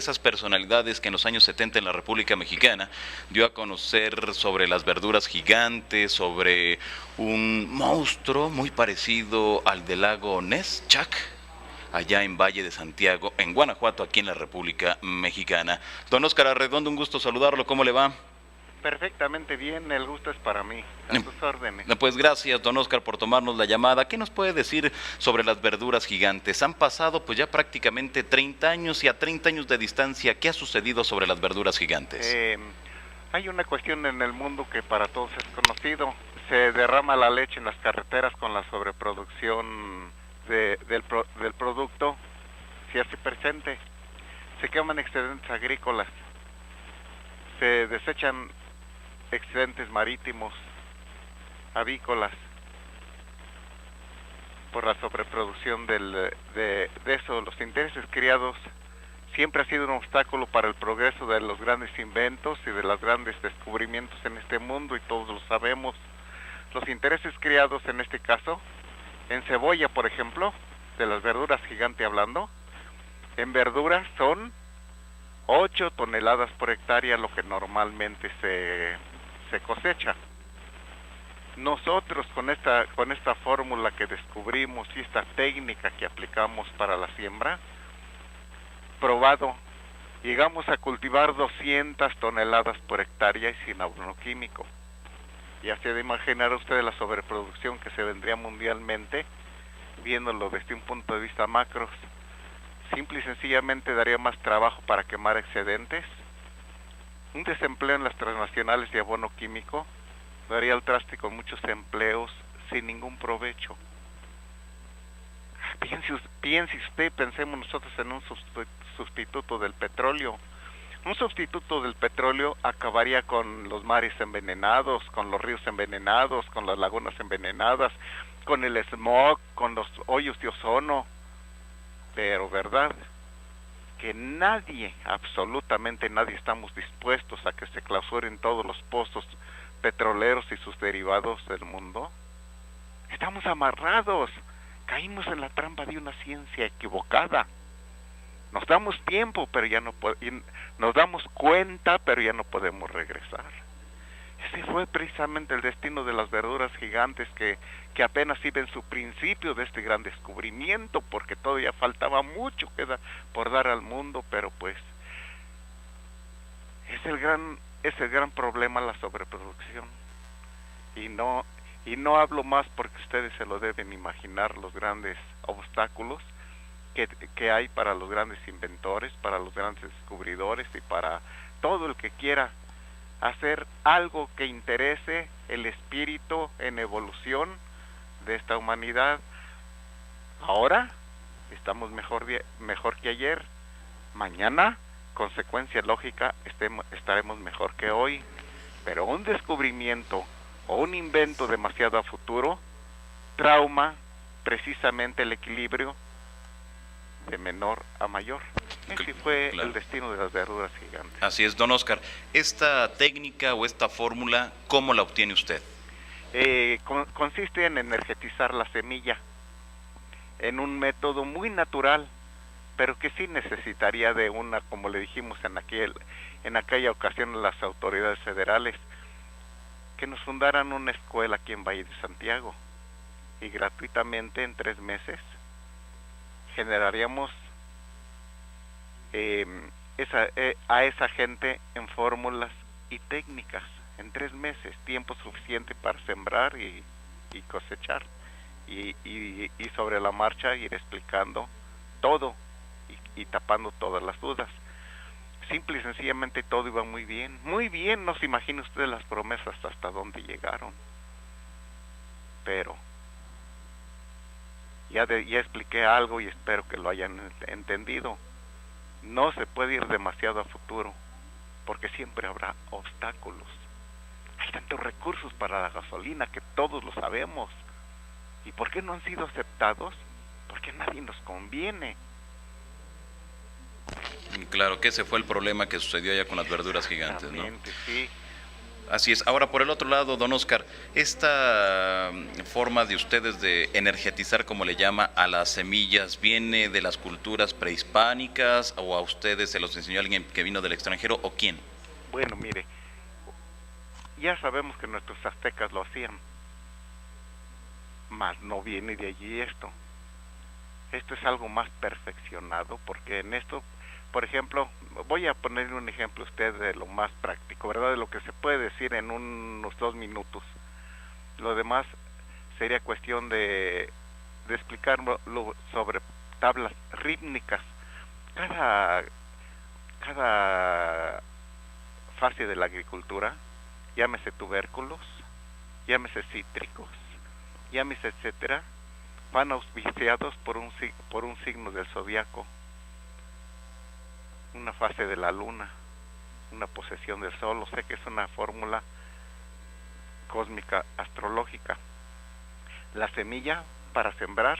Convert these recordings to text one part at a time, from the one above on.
esas personalidades que en los años 70 en la República Mexicana dio a conocer sobre las verduras gigantes, sobre un monstruo muy parecido al del lago Ness, Chac, allá en Valle de Santiago, en Guanajuato, aquí en la República Mexicana. Don Óscar Arredondo, un gusto saludarlo, ¿cómo le va? Perfectamente bien, el gusto es para mí, a sus órdenes. Pues gracias, don Óscar, por tomarnos la llamada. ¿Qué nos puede decir sobre las verduras gigantes? Han pasado pues ya prácticamente 30 años y a 30 años de distancia, ¿qué ha sucedido sobre las verduras gigantes? Hay una cuestión en el mundo que para todos es conocido. Se derrama la leche en las carreteras con la sobreproducción del producto, si hace presente. Se queman excedentes agrícolas, se desechan excedentes marítimos, avícolas, por la sobreproducción de eso. Los intereses criados siempre ha sido un obstáculo para el progreso de los grandes inventos y de los grandes descubrimientos en este mundo, y todos lo sabemos. Los intereses criados en este caso, en cebolla por ejemplo, de las verduras gigante hablando, en verduras son 8 toneladas por hectárea lo que normalmente se cosecha. Nosotros con esta fórmula que descubrimos y esta técnica que aplicamos para la siembra, probado, llegamos a cultivar 200 toneladas por hectárea y sin abono químico. Ya se de imaginar usted la sobreproducción que se vendría mundialmente, viéndolo desde un punto de vista macro. Simple y sencillamente daría más trabajo para quemar excedentes. Un desempleo en las transnacionales de abono químico daría el traste con muchos empleos sin ningún provecho. Piense usted, pensemos nosotros en un sustituto del petróleo. Un sustituto del petróleo acabaría con los mares envenenados, con los ríos envenenados, con las lagunas envenenadas, con el smog, con los hoyos de ozono. Pero verdad que nadie, absolutamente nadie, estamos dispuestos a que se clausuren todos los pozos petroleros y sus derivados del mundo. Estamos amarrados, caímos en la trampa de una ciencia equivocada. Nos damos tiempo, pero ya no nos damos cuenta, pero ya no podemos regresar. Ese fue precisamente el destino de las verduras gigantes que apenas iban su principio de este gran descubrimiento, porque todavía faltaba mucho por dar al mundo, pero pues es el gran problema la sobreproducción. Y no hablo más porque ustedes se lo deben imaginar, los grandes obstáculos que hay para los grandes inventores, para los grandes descubridores y para todo el que quiera hacer algo que interese el espíritu en evolución de esta humanidad. Ahora estamos mejor que ayer. Mañana, consecuencia lógica, estaremos mejor que hoy. Pero un descubrimiento o un invento demasiado a futuro trauma precisamente el equilibrio de menor a mayor. Ese fue el destino de las verduras gigantes. Así es, don Óscar. ¿Esta técnica o esta fórmula, cómo la obtiene usted? Consiste en energetizar la semilla en un método muy natural, pero que sí necesitaría de una, como le dijimos en aquella ocasión las autoridades federales, que nos fundaran una escuela aquí en Valle de Santiago, y gratuitamente en 3 meses generaríamos a esa gente en fórmulas y técnicas en 3 meses, tiempo suficiente para sembrar y cosechar, y sobre la marcha ir explicando todo y tapando todas las dudas. Simple y sencillamente todo iba muy bien, no se imagina usted las promesas hasta dónde llegaron. Pero ya expliqué algo y espero que lo hayan entendido. No se puede ir demasiado a futuro, porque siempre habrá obstáculos. Hay tantos recursos para la gasolina que todos lo sabemos. ¿Y por qué no han sido aceptados? Porque a nadie nos conviene. Claro que ese fue el problema que sucedió allá con las verduras gigantes, ¿no? Sí. Así es. Ahora, por el otro lado, don Oscar, esta forma de ustedes de energetizar, como le llama, a las semillas, ¿viene de las culturas prehispánicas o a ustedes se los enseñó alguien que vino del extranjero o quién? Bueno, mire, ya sabemos que nuestros aztecas lo hacían, mas no viene de allí esto. Esto es algo más perfeccionado, porque en esto, por ejemplo, voy a ponerle un ejemplo a usted de lo más práctico, ¿verdad? De lo que se puede decir en unos 2 minutos. Lo demás sería cuestión de explicar sobre tablas rítmicas. Cada fase de la agricultura, llámese tubérculos, llámese cítricos, llámese etcétera, van auspiciados por un signo del zodiaco, una fase de la luna, una posesión del sol. O sea que es una fórmula cósmica astrológica. La semilla, para sembrar,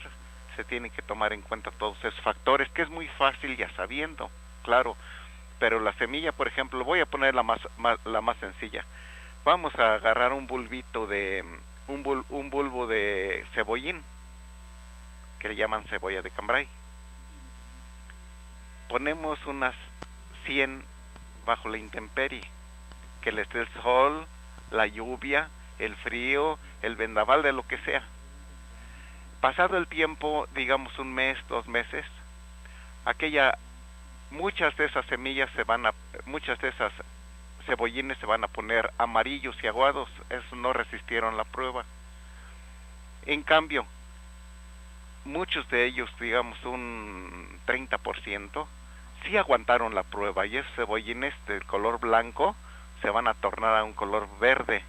se tienen que tomar en cuenta todos esos factores, que es muy fácil ya sabiendo, claro, pero la semilla, por ejemplo, voy a poner la más sencilla. Vamos a agarrar un bulbito de un bulbo de cebollín, que le llaman cebolla de cambray. Ponemos unas 100 bajo la intemperie, que les dé el sol, la lluvia, el frío, el vendaval, de lo que sea. Pasado el tiempo, digamos 1 mes, 2 meses, muchas de esas semillas muchas de esas cebollines se van a poner amarillos y aguados. Esos no resistieron la prueba. En cambio, muchos de ellos, digamos un 30%, sí aguantaron la prueba, y esos cebollines del color blanco se van a tornar a un color verde.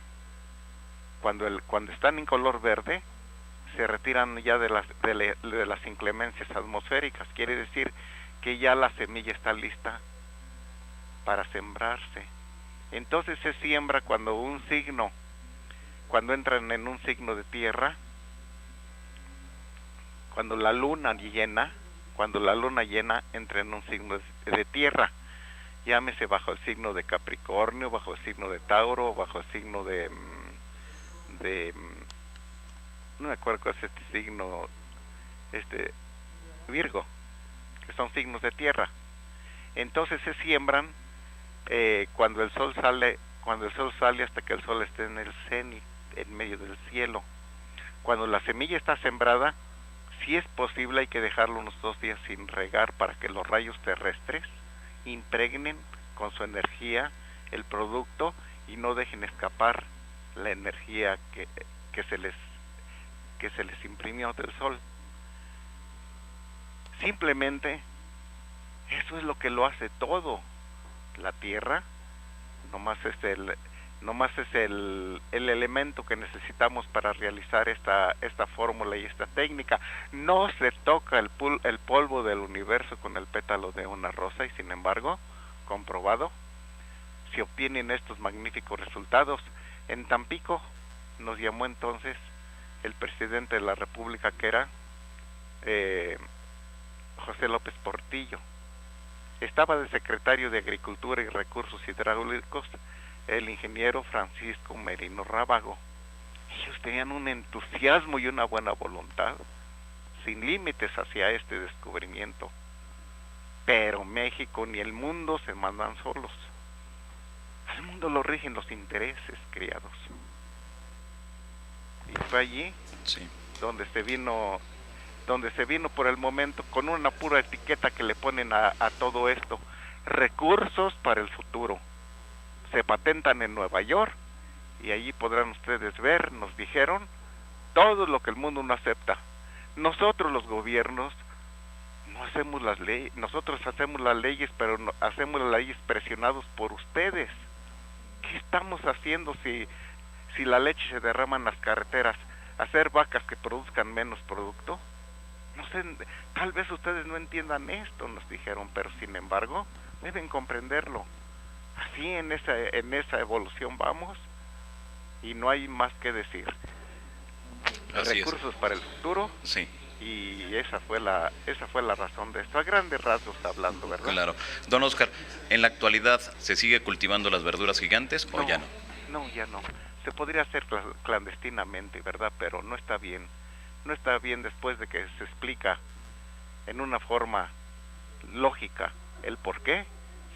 Cuando están en color verde, se retiran ya de las inclemencias atmosféricas. Quiere decir que ya la semilla está lista para sembrarse. Entonces se siembra cuando entran en un signo de tierra, cuando la luna llena entra en un signo de tierra, llámese bajo el signo de Capricornio, bajo el signo de Tauro, bajo el signo de no me acuerdo cuál es este signo, Virgo, que son signos de tierra. Entonces se siembran cuando el sol sale hasta que el sol esté en el cenit, en medio del cielo. Cuando la semilla está sembrada, si es posible, hay que dejarlo unos 2 días sin regar para que los rayos terrestres impregnen con su energía el producto y no dejen escapar la energía que se les imprimió del sol. Simplemente eso es lo que lo hace todo. La tierra nomás es el elemento que necesitamos para realizar esta fórmula y esta técnica. No se toca el polvo del universo con el pétalo de una rosa, y sin embargo, comprobado, se obtienen estos magníficos resultados. En Tampico nos llamó entonces el presidente de la República, que era José López Portillo. Estaba de secretario de Agricultura y Recursos Hidráulicos el ingeniero Francisco Merino Rábago. Ellos tenían un entusiasmo y una buena voluntad sin límites hacia este descubrimiento. Pero México ni el mundo se mandan solos. Al mundo lo rigen los intereses, criados. Y fue allí donde se vino por el momento con una pura etiqueta que le ponen a todo esto: recursos para el futuro. Se patentan en Nueva York, y allí podrán ustedes ver, nos dijeron, todo lo que el mundo no acepta. Nosotros los gobiernos no hacemos las leyes, nosotros hacemos las leyes, pero no, hacemos las leyes presionados por ustedes. ¿Qué estamos haciendo si la leche se derrama en las carreteras? ¿Hacer vacas que produzcan menos producto? No sé, tal vez ustedes no entiendan esto, nos dijeron, pero sin embargo deben comprenderlo. Así en esa evolución vamos, y no hay más que decir. Así recursos para el futuro. Sí. Y esa fue la razón de esto, a grandes rasgos hablando, ¿verdad? Claro. Don Oscar, ¿en la actualidad se sigue cultivando las verduras gigantes o ya no? No, ya no. Se podría hacer clandestinamente, ¿verdad? Pero no está bien. No está bien después de que se explica en una forma lógica el por qué.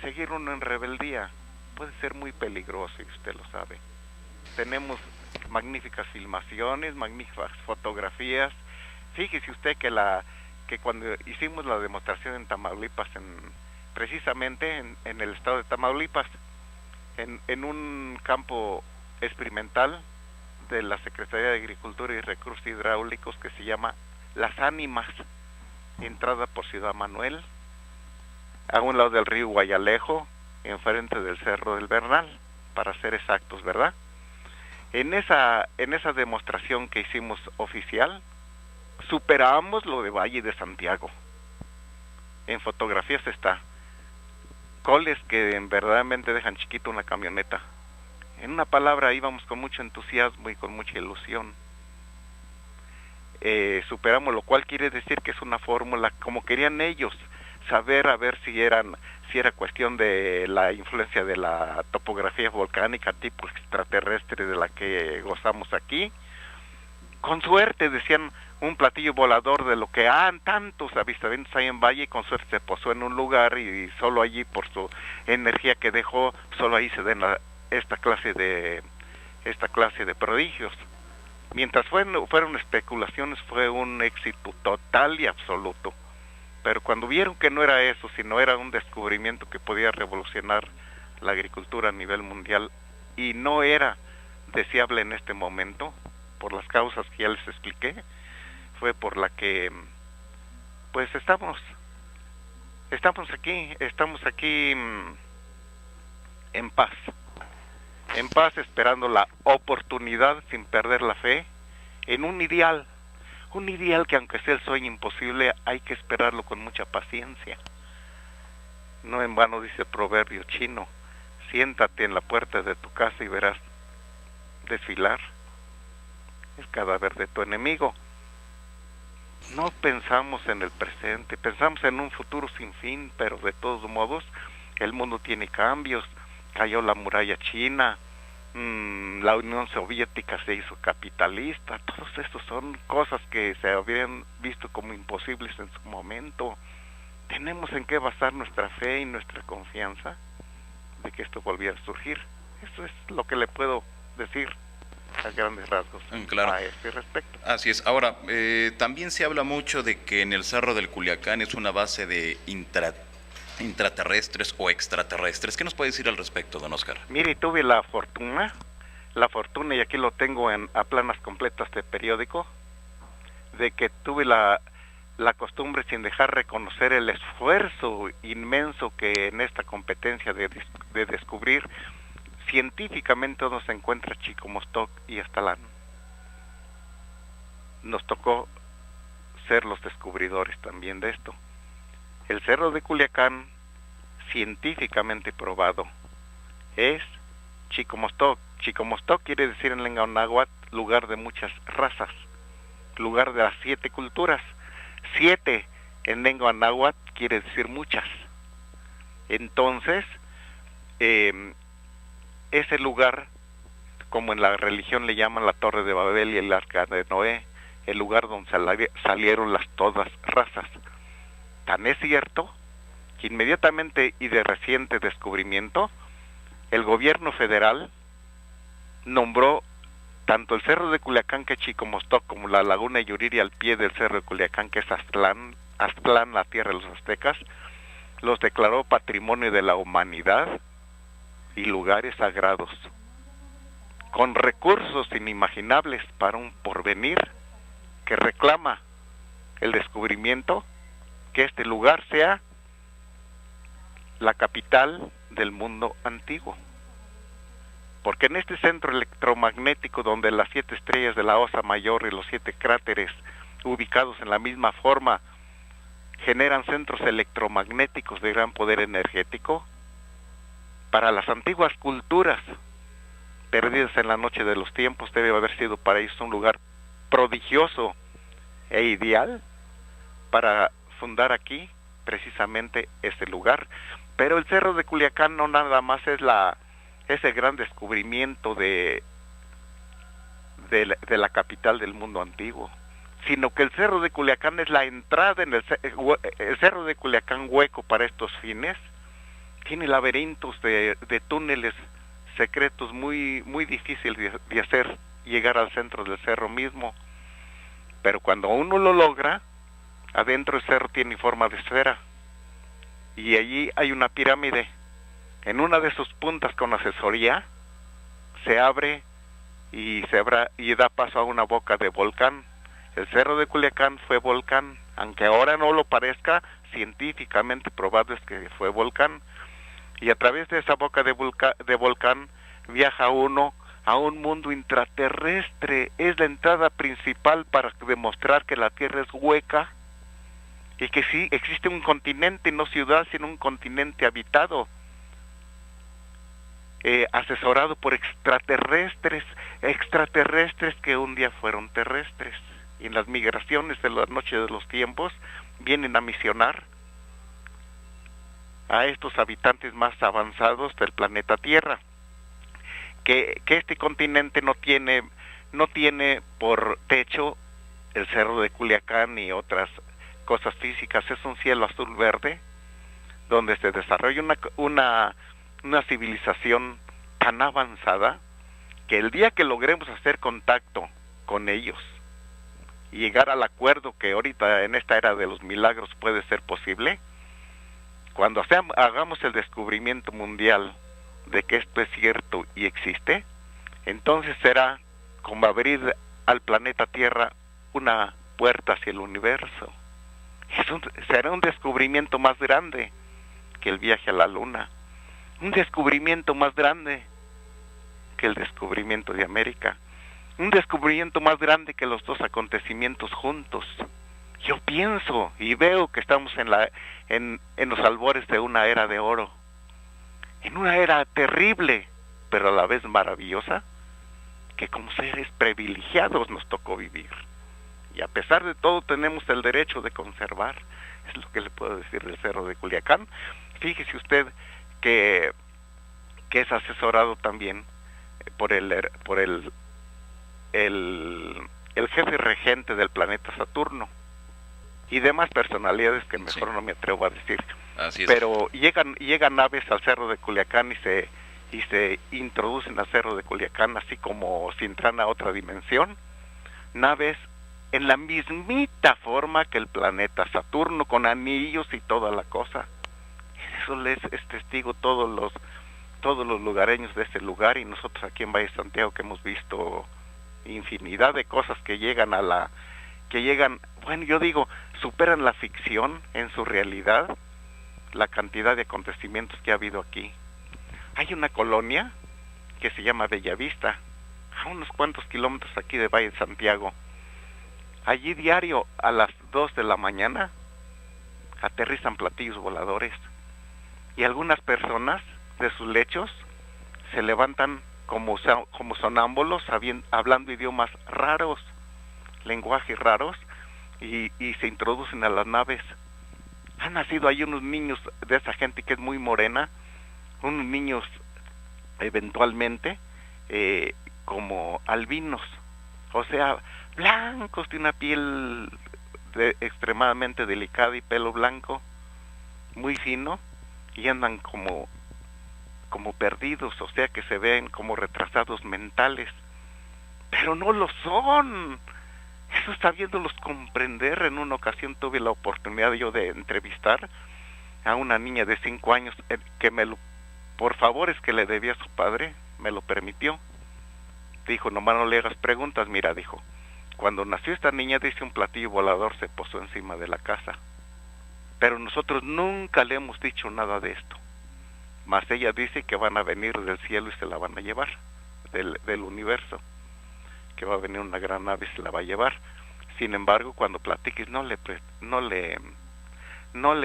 Seguir uno en rebeldía puede ser muy peligroso y usted lo sabe. Tenemos magníficas filmaciones, magníficas fotografías. Fíjese usted que cuando hicimos la demostración en Tamaulipas, precisamente en el estado de Tamaulipas, en un campo experimental de la Secretaría de Agricultura y Recursos Hidráulicos que se llama Las Ánimas, entrada por Ciudad Manuel, a un lado del río Guayalejo, enfrente del Cerro del Bernal, para ser exactos, ¿verdad? En esa demostración que hicimos oficial, superamos lo de Valle de Santiago. En fotografías está. Coles que verdaderamente dejan chiquito una camioneta. En una palabra, íbamos con mucho entusiasmo y con mucha ilusión. Superamos, lo cual quiere decir que es una fórmula como querían ellos, saber a ver si era cuestión de la influencia de la topografía volcánica tipo extraterrestre de la que gozamos aquí. Con suerte, decían, un platillo volador de lo que tantos avistamientos hay en Valle, y con suerte se posó en un lugar y solo allí, por su energía que dejó, solo ahí se den esta clase de prodigios. Mientras fueron especulaciones, fue un éxito total y absoluto. Pero cuando vieron que no era eso, sino era un descubrimiento que podía revolucionar la agricultura a nivel mundial, y no era deseable en este momento, por las causas que ya les expliqué, fue por la que, pues estamos aquí en paz, esperando la oportunidad, sin perder la fe, en un ideal que, aunque sea el sueño imposible, hay que esperarlo con mucha paciencia. No en vano dice el proverbio chino: siéntate en la puerta de tu casa y verás desfilar el cadáver de tu enemigo. No pensamos en el presente, pensamos en un futuro sin fin, pero de todos modos el mundo tiene cambios. Cayó la muralla china, la Unión Soviética se hizo capitalista. Todos estos son cosas que se habían visto como imposibles en su momento. Tenemos en qué basar nuestra fe y nuestra confianza de que esto volviera a surgir. Eso es lo que le puedo decir a grandes rasgos a este respecto. Así es. Ahora, también se habla mucho de que en el Cerro del Culiacán es una base de intraterrestres o extraterrestres. ¿Qué nos puede decir al respecto, don Oscar? Mire, tuve la fortuna, y aquí lo tengo a planas completas de periódico, de que tuve la costumbre, sin dejar reconocer el esfuerzo inmenso que en esta competencia de descubrir científicamente donde se encuentra Chicomostoc y Aztlán. Nos tocó ser los descubridores también de esto. El Cerro de Culiacán, científicamente probado, es Chicomostoc. Chicomostoc quiere decir en lengua náhuatl lugar de muchas razas, lugar de las 7 culturas. 7 en lengua náhuatl quiere decir muchas. Entonces, ese lugar, como en la religión le llaman la Torre de Babel y el Arca de Noé, el lugar donde salieron todas razas. Tan es cierto que inmediatamente y de reciente descubrimiento, el gobierno federal nombró tanto el Cerro de Culiacán, que es Chicomostoc, como la Laguna Yuriri al pie del Cerro de Culiacán, que es Aztlán, la tierra de los aztecas, los declaró Patrimonio de la Humanidad y lugares sagrados, con recursos inimaginables para un porvenir que reclama el descubrimiento, que este lugar sea la capital del mundo antiguo. Porque en este centro electromagnético, donde las 7 estrellas de la Osa Mayor y los 7 cráteres ubicados en la misma forma generan centros electromagnéticos de gran poder energético, para las antiguas culturas perdidas en la noche de los tiempos debe haber sido para ellos un lugar prodigioso e ideal para fundar aquí precisamente este lugar. Pero el Cerro de Culiacán no nada más es la ese gran descubrimiento de la capital del mundo antiguo, sino que el Cerro de Culiacán es la entrada en el Cerro de Culiacán hueco para estos fines. Tiene laberintos de túneles secretos muy difíciles de hacer llegar al centro del cerro mismo, pero cuando uno lo logra, adentro el cerro tiene forma de esfera y allí hay una pirámide. En una de sus puntas, con asesoría, se abre y da paso a una boca de volcán. El Cerro de Culiacán fue volcán, aunque ahora no lo parezca, científicamente probado es que fue volcán. Y a través de esa boca de volcán viaja uno a un mundo intraterrestre. Es la entrada principal para demostrar que la Tierra es hueca y que sí existe un continente, no ciudad, sino un continente habitado, asesorado por extraterrestres que un día fueron terrestres. Y en las migraciones de la noche de los tiempos vienen a misionar a estos habitantes más avanzados del planeta Tierra. Que este continente no tiene por techo el Cerro de Culiacán y otras cosas físicas, es un cielo azul verde donde se desarrolla una civilización tan avanzada que el día que logremos hacer contacto con ellos y llegar al acuerdo que ahorita en esta era de los milagros puede ser posible, cuando hagamos el descubrimiento mundial de que esto es cierto y existe, entonces será como abrir al planeta Tierra una puerta hacia el universo. Será un descubrimiento más grande que el viaje a la luna, un descubrimiento más grande que el descubrimiento de América, un descubrimiento más grande que los dos acontecimientos juntos. Yo pienso y veo que estamos en los albores de una era de oro, en una era terrible, pero a la vez maravillosa, que como seres privilegiados nos tocó vivir. Y a pesar de todo tenemos el derecho de conservar, es lo que le puedo decir del Cerro de Culiacán. Fíjese usted que es asesorado también por el jefe regente del planeta Saturno y demás personalidades que mejor no me atrevo a decir. Así es. Pero llegan naves al Cerro de Culiacán y se introducen al Cerro de Culiacán, así como si entran a otra dimensión, naves en la mismita forma que el planeta Saturno, con anillos y toda la cosa. Eso es testigo todos los lugareños de ese lugar, y nosotros aquí en Valle de Santiago, que hemos visto infinidad de cosas que llegan bueno, yo digo, superan la ficción en su realidad, la cantidad de acontecimientos que ha habido aquí. Hay una colonia que se llama Bellavista, a unos cuantos kilómetros aquí de Valle de Santiago. Allí diario a las 2 de la mañana aterrizan platillos voladores y algunas personas de sus lechos se levantan como sonámbulos, hablando idiomas raros, lenguajes raros, y se introducen a las naves. Han nacido ahí unos niños de esa gente que es muy morena, unos niños eventualmente como albinos, o sea, blancos, de una piel extremadamente delicada y pelo blanco, muy fino, y andan como perdidos, o sea que se ven como retrasados mentales, pero no lo son. Eso sabiéndolos comprender. En una ocasión tuve la oportunidad yo de entrevistar a una niña de 5 años que por favores que le debía a su padre, me lo permitió. Dijo, nomás no le hagas preguntas, mira, dijo, cuando nació esta niña, dice, un platillo volador se posó encima de la casa, pero nosotros nunca le hemos dicho nada de esto, mas ella dice que van a venir del cielo y se la van a llevar, del universo, que va a venir una gran nave y se la va a llevar. Sin embargo, cuando platiques, no le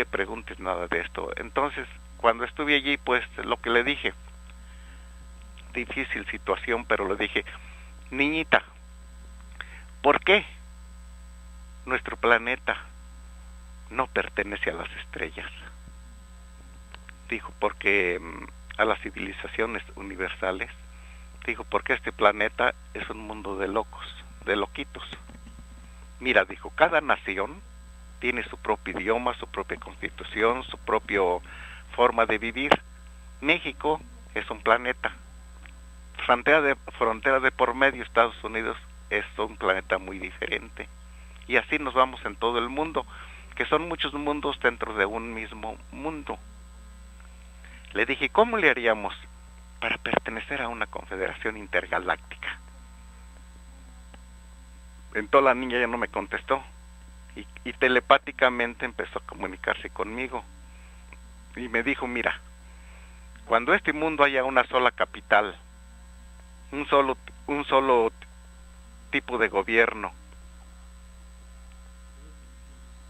preguntes nada de esto. Entonces, cuando estuve allí, pues, lo que le dije, difícil situación, pero le dije, niñita, ¿por qué nuestro planeta no pertenece a las estrellas? Dijo, porque a las civilizaciones universales, dijo, porque este planeta es un mundo de locos, de loquitos. Mira, dijo, cada nación tiene su propio idioma, su propia constitución, su propia forma de vivir. México es un planeta. Frontera de por medio, Estados Unidos es un planeta muy diferente. Y así nos vamos en todo el mundo, que son muchos mundos dentro de un mismo mundo. Le dije, ¿cómo le haríamos para pertenecer a una confederación intergaláctica? Entonces la niña ya no me contestó y telepáticamente empezó a comunicarse conmigo y me dijo, mira, cuando este mundo haya una sola capital, un solo tipo de gobierno,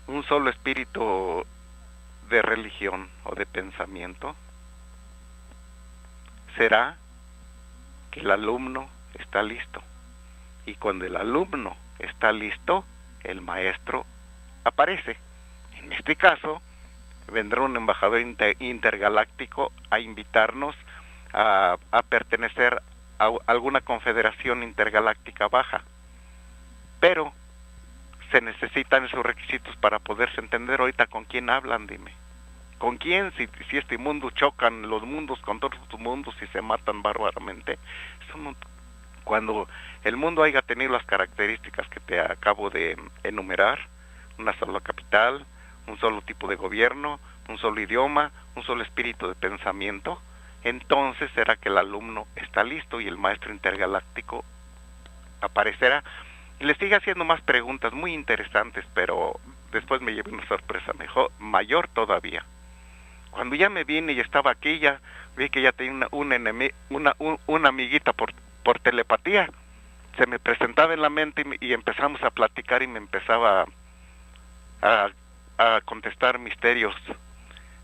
un solo espíritu de religión o de pensamiento, será que el alumno está listo. Y cuando el alumno está listo, el maestro aparece. En este caso, vendrá un embajador intergaláctico a invitarnos a pertenecer a alguna confederación intergaláctica baja. Pero se necesitan esos requisitos para poderse entender. Ahorita, ¿con quién hablan? Dime. ¿Con quién? Si este mundo chocan los mundos con todos los mundos y se matan bárbaramente. Cuando el mundo haya tenido las características que te acabo de enumerar, una sola capital, un solo tipo de gobierno, un solo idioma, un solo espíritu de pensamiento, entonces será que el alumno está listo y el maestro intergaláctico aparecerá. Y le sigue haciendo más preguntas muy interesantes, pero después me llevé una sorpresa mayor todavía. Cuando ya me vine y estaba aquí, ya vi que ya tenía una amiguita por telepatía. Se me presentaba en la mente y empezamos a platicar y me empezaba a contestar misterios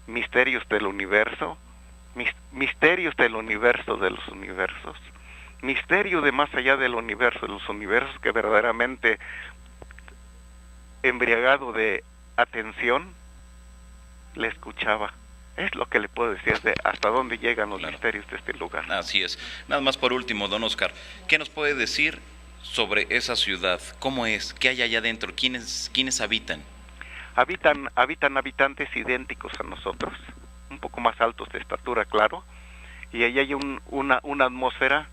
del universo, misterios del universo de los universos, misterio de más allá del universo de los universos, que verdaderamente embriagado de atención le escuchaba. Es lo que le puedo decir de hasta dónde llegan los misterios de este lugar. Así es. Nada más por último, don Oscar, ¿qué nos puede decir sobre esa ciudad? ¿Cómo es? ¿Qué hay allá adentro? ¿Quiénes habitan? Habitan habitantes idénticos a nosotros, un poco más altos de estatura, claro, y ahí hay una atmósfera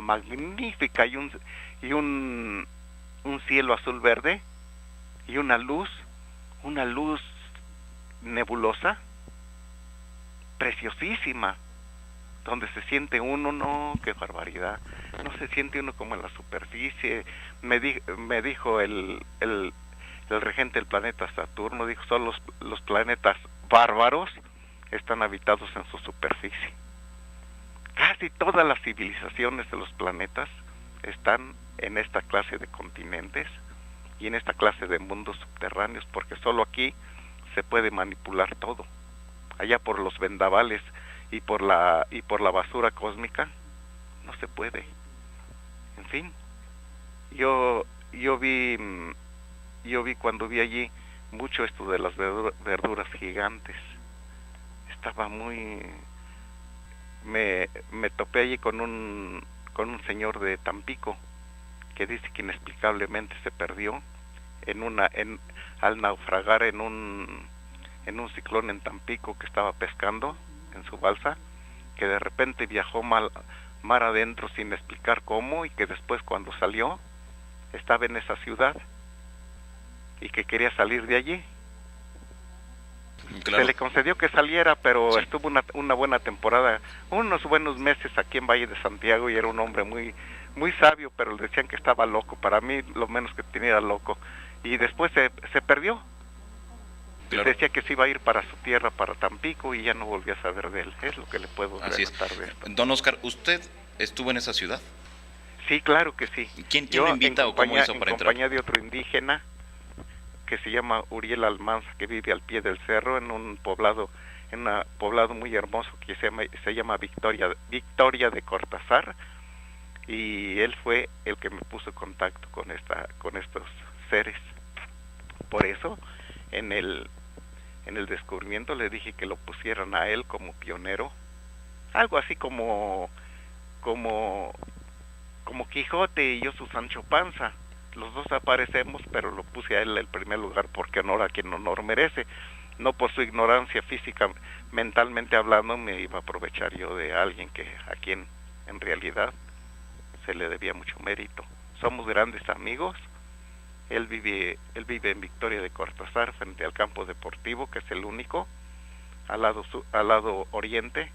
magnífica y un cielo azul verde y una luz nebulosa preciosísima, donde se siente uno, no, qué barbaridad, no se siente uno como en la superficie. Me dijo el regente del planeta Saturno, dijo, son los planetas bárbaros están habitados en su superficie. Casi todas las civilizaciones de los planetas están en esta clase de continentes y en esta clase de mundos subterráneos, porque solo aquí se puede manipular todo. Allá por los vendavales y por la basura cósmica no se puede. En fin, yo vi cuando vi allí mucho esto de las verduras gigantes. Estaba me topé allí con un señor de Tampico que dice que inexplicablemente se perdió al naufragar en un ciclón en Tampico, que estaba pescando en su balsa, que de repente viajó mar adentro sin explicar cómo, y que después, cuando salió, estaba en esa ciudad y que quería salir de allí. Claro. Se le concedió que saliera, pero sí, estuvo una buena temporada, unos buenos meses aquí en Valle de Santiago, y era un hombre muy muy sabio, pero le decían que estaba loco. Para mí, lo menos que tenía era loco. Y después se perdió. Claro. Decía que se iba a ir para su tierra, para Tampico, y ya no volví a saber de él. Es lo que le puedo relatar de esto. Don Oscar, ¿usted estuvo en esa ciudad? Sí, claro que sí. ¿Quién lo invita o cómo hizo para entrar? En compañía de otro indígena que se llama Uriel Almanza, que vive al pie del cerro, en un poblado muy hermoso que se llama Victoria de Cortázar, y él fue el que me puso en contacto con estos seres. Por eso, en el descubrimiento le dije que lo pusieran a él como pionero algo así como como Quijote y yo su Sancho Panza. Los dos aparecemos, pero lo puse a él el primer lugar porque honor a quien honor merece. No por su ignorancia física, mentalmente hablando, me iba a aprovechar yo de alguien a quien en realidad se le debía mucho mérito. Somos grandes amigos. Él vive en Victoria de Cortázar, frente al campo deportivo, que es el único, al lado oriente.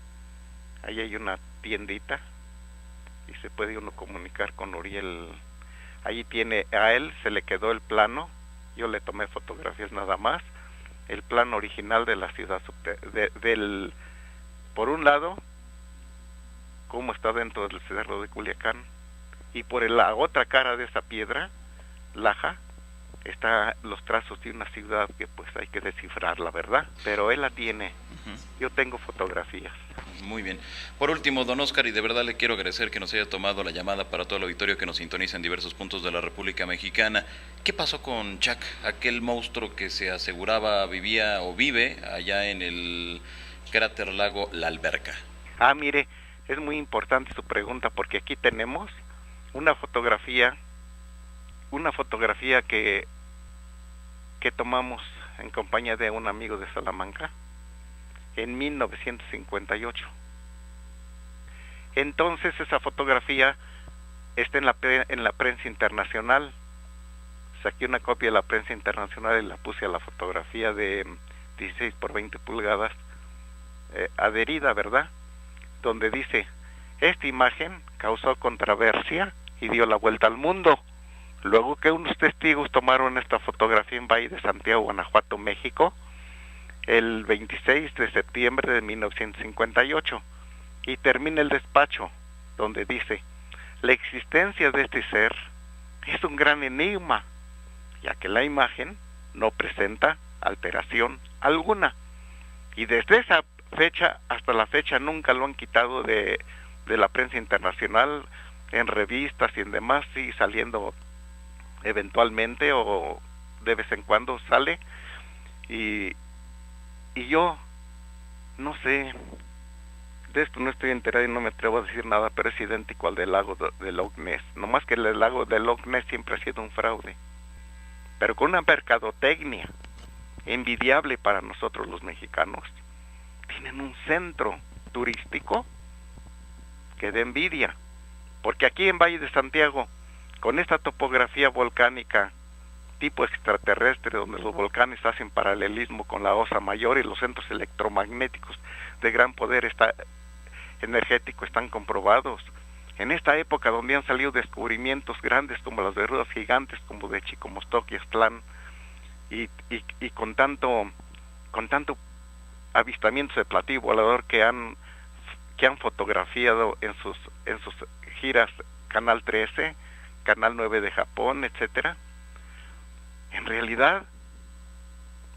Ahí hay una tiendita y se puede uno comunicar con Uriel. Allí a él se le quedó el plano, yo le tomé fotografías nada más, el plano original de la ciudad, por un lado, cómo está dentro del cerro de Culiacán, y por la otra cara de esa piedra, Laja, está los trazos de una ciudad que pues hay que descifrar, la verdad, pero él la tiene. Yo tengo fotografías. Muy bien. Por último, don Oscar, y de verdad le quiero agradecer que nos haya tomado la llamada para todo el auditorio que nos sintoniza en diversos puntos de la República Mexicana. ¿Qué pasó con Chuck, aquel monstruo que se aseguraba vivía o vive allá en el cráter lago La Alberca? Mire, es muy importante su pregunta porque aquí tenemos una fotografía que tomamos en compañía de un amigo de Salamanca en 1958. Entonces esa fotografía está en la prensa internacional. Saqué una copia de la prensa internacional y la puse a la fotografía de 16 por 20 pulgadas adherida, ¿verdad? Donde dice, esta imagen causó controversia y dio la vuelta al mundo. Luego que unos testigos tomaron esta fotografía en Valle de Santiago, Guanajuato, México, el 26 de septiembre de 1958, y termina el despacho, donde dice, la existencia de este ser es un gran enigma, ya que la imagen no presenta alteración alguna, y desde esa fecha hasta la fecha nunca lo han quitado de la prensa internacional, en revistas y en demás, sigue saliendo eventualmente o de vez en cuando sale, y yo no sé, de esto no estoy enterado y no me atrevo a decir nada, pero es idéntico al del lago de Loch Ness, nomás que el lago de Loch Ness siempre ha sido un fraude, pero con una mercadotecnia envidiable para nosotros los mexicanos. Tienen un centro turístico que da envidia, porque aquí en Valle de Santiago, con esta topografía volcánica tipo extraterrestre, donde los volcanes hacen paralelismo con la Osa Mayor y los centros electromagnéticos de gran poder energético están comprobados. En esta época donde han salido descubrimientos grandes como las verrugas gigantes, como de Chicomostoc y Aztlán, y con tanto avistamientos de platillo volador que han fotografiado en sus giras Canal 13, Canal 9 de Japón, etcétera. En realidad,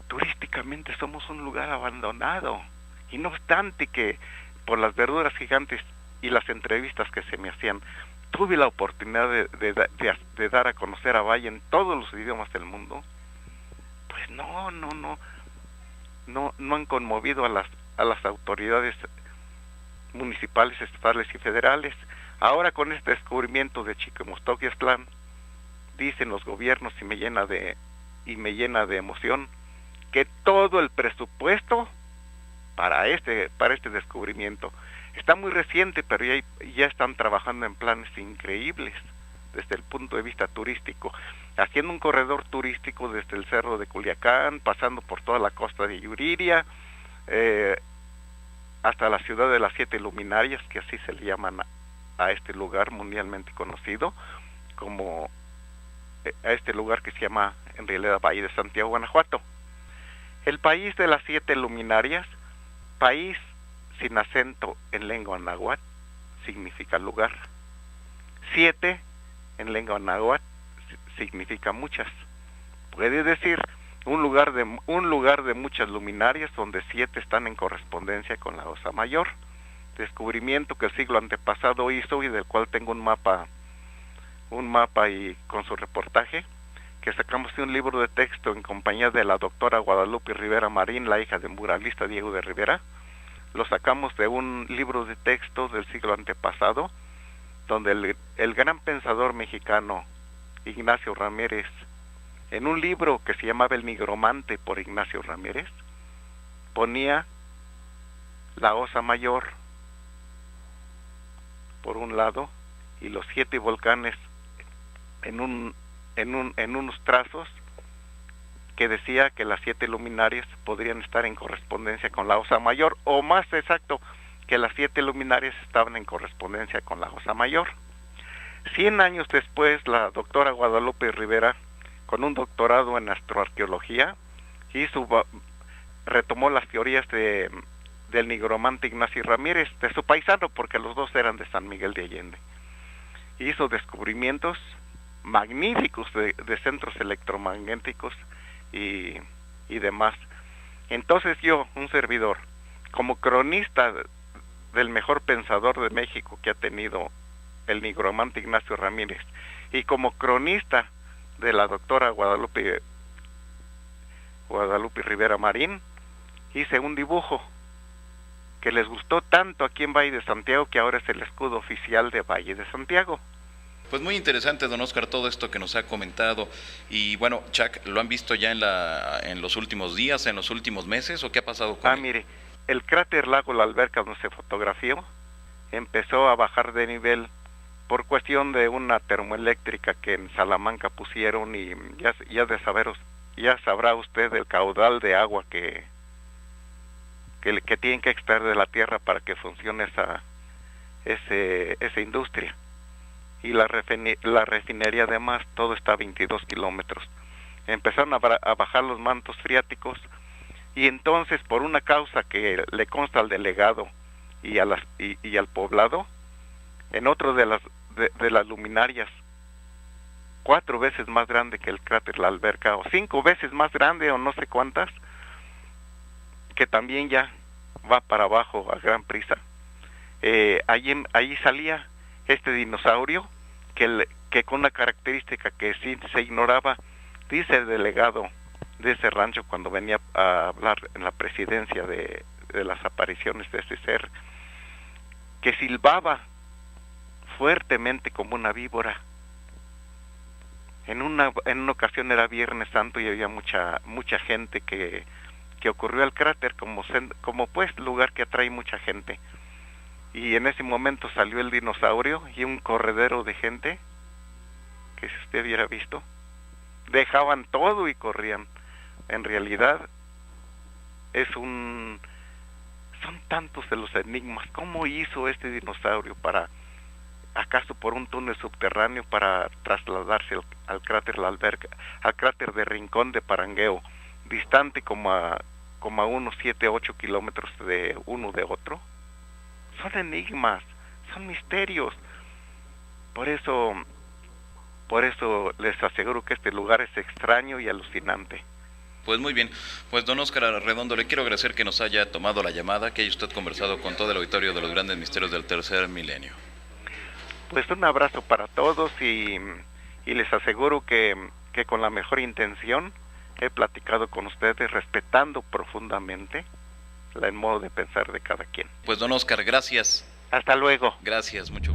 turísticamente somos un lugar abandonado, y no obstante que por las verduras gigantes y las entrevistas que se me hacían, tuve la oportunidad de dar a conocer a Valle en todos los idiomas del mundo, pues no han conmovido a las autoridades municipales, estatales y federales. Ahora con este descubrimiento de Chicomostoc y Aztlán, dicen los gobiernos, y me llena de emoción, que todo el presupuesto para este descubrimiento está muy reciente, pero ya están trabajando en planes increíbles desde el punto de vista turístico, haciendo un corredor turístico desde el cerro de Culiacán, pasando por toda la costa de Yuriria, hasta la ciudad de las 7 luminarias, que así se le llaman a este lugar mundialmente conocido, como a este lugar que se llama en realidad Valle de Santiago, Guanajuato. El país de las 7 luminarias, país sin acento en lengua náhuatl, significa lugar. 7 en lengua náhuatl significa muchas. Puede decir un lugar de muchas luminarias donde 7 están en correspondencia con la Osa Mayor. Descubrimiento que el siglo antepasado hizo y del cual tengo un mapa y con su reportaje, que sacamos de un libro de texto en compañía de la doctora Guadalupe Rivera Marín, la hija del muralista Diego de Rivera, lo sacamos de un libro de texto del siglo antepasado, donde el gran pensador mexicano Ignacio Ramírez, en un libro que se llamaba El Nigromante por Ignacio Ramírez, ponía la Osa Mayor por un lado y los 7 volcanes en unos trazos que decía que las 7 luminarias podrían estar en correspondencia con la Osa Mayor, o más exacto, que las 7 luminarias estaban en correspondencia con la Osa Mayor. 100 años después, la doctora Guadalupe Rivera, con un doctorado en astroarqueología, retomó las teorías del nigromante Ignacio Ramírez, de su paisano, porque los dos eran de San Miguel de Allende. Hizo descubrimientos magníficos de centros electromagnéticos y demás. Entonces yo, un servidor, como cronista del mejor pensador de México que ha tenido el nigromante Ignacio Ramírez, y como cronista de la doctora Guadalupe Rivera Marín, hice un dibujo que les gustó tanto aquí en Valle de Santiago, que ahora es el escudo oficial de Valle de Santiago. Pues muy interesante, don Oscar, todo esto que nos ha comentado. Y bueno, Chuck, ¿lo han visto ya en los últimos días, en los últimos meses, o qué ha pasado con él? Mire, el cráter Lago La Alberca, donde se fotografió, empezó a bajar de nivel por cuestión de una termoeléctrica que en Salamanca pusieron, y ya sabrá usted el caudal de agua que tienen que extraer de la tierra para que funcione esa industria. Y la refinería además, todo está a 22 kilómetros. Empezaron a bajar los mantos freáticos, y entonces, por una causa que le consta al delegado y al poblado, en otro de las luminarias 4 veces más grande que el cráter La Alberca, o 5 veces más grande, o no sé cuántas, que también ya va para abajo a gran prisa, ahí salía este dinosaurio que con una característica que sí se ignoraba. Dice el delegado de ese rancho, cuando venía a hablar en la presidencia de las apariciones de ese ser, que silbaba fuertemente como una víbora. En una ocasión era Viernes Santo y había mucha gente que ocurrió al cráter como pues lugar que atrae mucha gente. Y en ese momento salió el dinosaurio y un corredero de gente, que si usted hubiera visto, dejaban todo y corrían. En realidad son tantos de los enigmas. ¿Cómo hizo este dinosaurio acaso por un túnel subterráneo para trasladarse al cráter La Alberca, al cráter de Rincón de Parangueo, distante como a unos 7-8 kilómetros de uno de otro? Son enigmas, son misterios. Por eso les aseguro que este lugar es extraño y alucinante. Pues muy bien, pues don Óscar Arredondo, le quiero agradecer que nos haya tomado la llamada, que haya usted conversado con todo el auditorio de los grandes misterios del tercer milenio. Pues un abrazo para todos, y les aseguro que con la mejor intención he platicado con ustedes, respetando profundamente el modo de pensar de cada quien. Pues don Óscar, gracias. Hasta luego. Gracias, mucho gusto.